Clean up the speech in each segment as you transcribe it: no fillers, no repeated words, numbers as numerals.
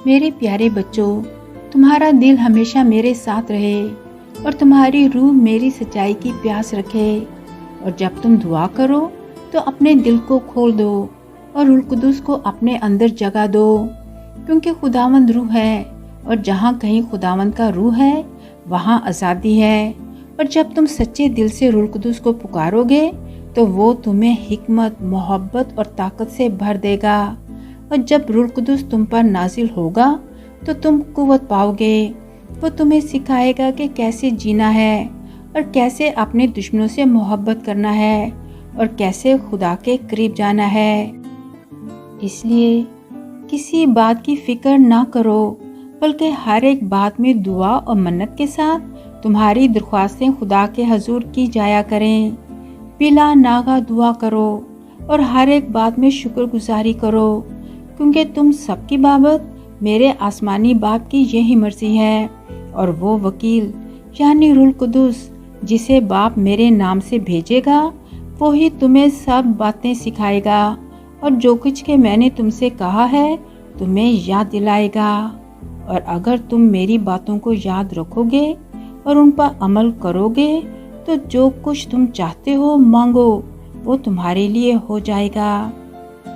میرے پیارے بچوں، تمہارا دل ہمیشہ میرے ساتھ رہے اور تمہاری روح میری سچائی کی پیاس رکھے۔ اور جب تم دعا کرو تو اپنے دل کو کھول دو اور روح القدس کو اپنے اندر جگہ دو، کیونکہ خداوند روح ہے، اور جہاں کہیں خداوند کا روح ہے وہاں آزادی ہے۔ اور جب تم سچے دل سے روح القدس کو پکارو گے تو وہ تمہیں حکمت، محبت اور طاقت سے بھر دے گا۔ اور جب روح القدس تم پر نازل ہوگا تو تم قوت پاؤ گے۔ وہ تمہیں سکھائے گا کہ کیسے جینا ہے اور کیسے اپنے دشمنوں سے محبت کرنا ہے اور کیسے خدا کے قریب جانا ہے۔ اس لیے کسی بات کی فکر نہ کرو، بلکہ ہر ایک بات میں دعا اور منت کے ساتھ تمہاری درخواستیں خدا کے حضور کی جایا کریں۔ بلا ناغہ دعا کرو اور ہر ایک بات میں شکر گزاری کرو، کیونکہ تم سب کی بابت میرے آسمانی باپ کی یہی مرضی ہے۔ اور وہ وکیل یعنی روح القدس جسے باپ میرے نام سے بھیجے گا، وہی تمہیں سب باتیں سکھائے گا اور جو کچھ کہ میں نے تم سے کہا ہے تمہیں یاد دلائے گا۔ اور اگر تم میری باتوں کو یاد رکھو گے اور ان پر عمل کرو گے تو جو کچھ تم چاہتے ہو مانگو، وہ تمہارے لیے ہو جائے گا۔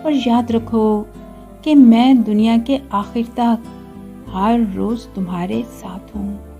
اور یاد رکھو کہ میں دنیا کے آخر تک ہر روز تمہارے ساتھ ہوں۔